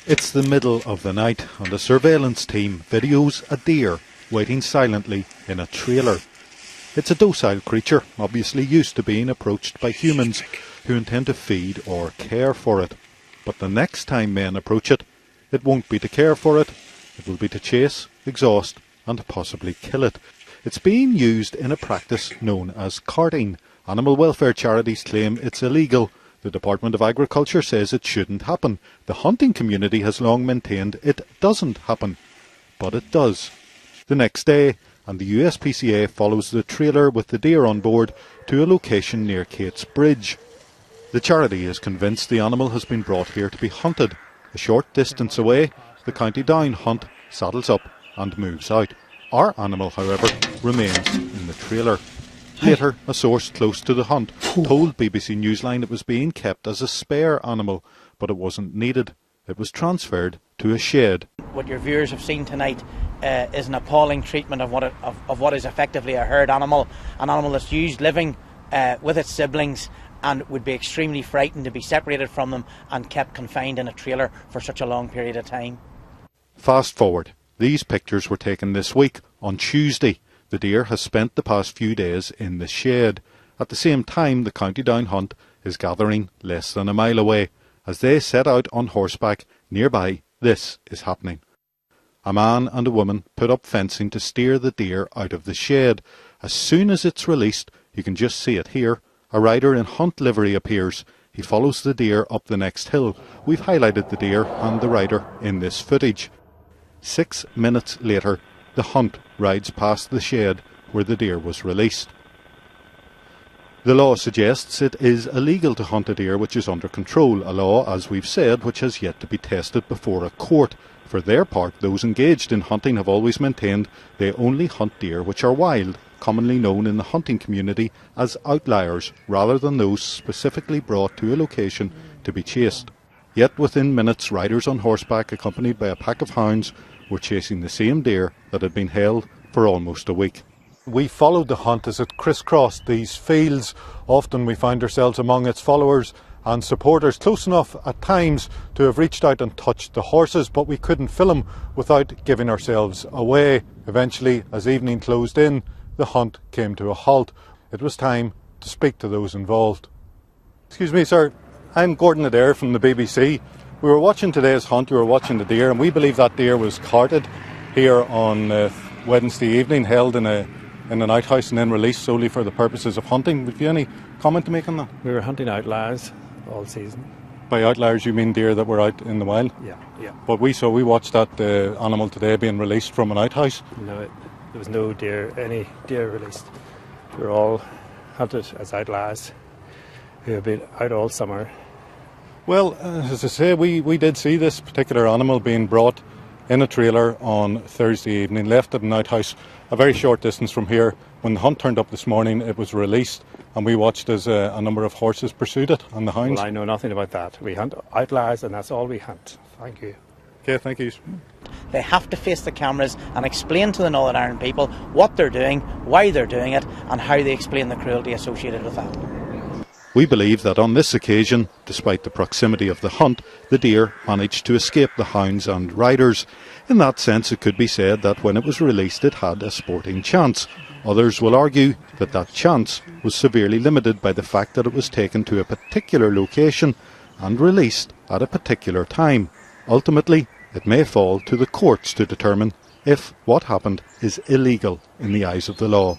It's the middle of the night and a surveillance team videos a deer waiting silently in a trailer. It's a docile creature, obviously used to being approached by humans who intend to feed or care for it. But the next time men approach it, it won't be to care for it, it will be to chase, exhaust and possibly kill it. It's being used in a practice known as carting. Animal welfare charities claim it's illegal. The Department of Agriculture says it shouldn't happen. The hunting community has long maintained it doesn't happen. But it does. The next day, and the USPCA follows the trailer with the deer on board to a location near Kate's Bridge. The charity is convinced the animal has been brought here to be hunted. A short distance away, the County Down hunt saddles up and moves out. Our animal, however, remains in the trailer. Later, a source close to the hunt told BBC Newsline it was being kept as a spare animal, but it wasn't needed. It was transferred to a shed. What your viewers have seen tonight is an appalling treatment of what is effectively a herd animal, an animal that's used living with its siblings and would be extremely frightened to be separated from them and kept confined in a trailer for such a long period of time. Fast forward. These pictures were taken this week, on Tuesday. The deer has spent the past few days in the shed. At the same time, the County Down hunt is gathering less than a mile away. As they set out on horseback nearby, this is happening. A man and a woman put up fencing to steer the deer out of the shed. As soon as it's released, you can just see it here, a rider in hunt livery appears. He follows the deer up the next hill. We've highlighted the deer and the rider in this footage. 6 minutes later, the hunt rides past the shed where the deer was released. The law suggests it is illegal to hunt a deer which is under control, a law, as we've said, which has yet to be tested before a court. For their part, those engaged in hunting have always maintained they only hunt deer which are wild, commonly known in the hunting community as outliers, rather than those specifically brought to a location to be chased. Yet within minutes, riders on horseback accompanied by a pack of hounds were chasing the same deer that had been held for almost a week. We followed the hunt as it crisscrossed these fields. Often we found ourselves among its followers and supporters, close enough at times to have reached out and touched the horses, but we couldn't film without giving ourselves away. Eventually, as evening closed in, the hunt came to a halt. It was time to speak to those involved. Excuse me, sir. I'm Gordon Adair from the BBC. We were watching today's hunt, we were watching the deer, and we believe that deer was carted here on Wednesday evening, held in an outhouse and then released solely for the purposes of hunting. Would you have any comment to make on that? We were hunting outliers all season. By outliers you mean deer that were out in the wild? Yeah. But we watched that animal today being released from an outhouse. No, there was no any deer released. We were all hunted as outliers who have been out all summer. Well, as I say, we did see this particular animal being brought in a trailer on Thursday evening, left at an outhouse a very short distance from here. When the hunt turned up this morning, it was released, and we watched as a number of horses pursued it and the hounds. Well, I know nothing about that. We hunt outliers, and that's all we hunt. Thank you. Okay, thank you. They have to face the cameras and explain to the Northern Ireland people what they're doing, why they're doing it, and how they explain the cruelty associated with that. We believe that on this occasion, despite the proximity of the hunt, the deer managed to escape the hounds and riders. In that sense, it could be said that when it was released it had a sporting chance. Others will argue that that chance was severely limited by the fact that it was taken to a particular location and released at a particular time. Ultimately, it may fall to the courts to determine if what happened is illegal in the eyes of the law.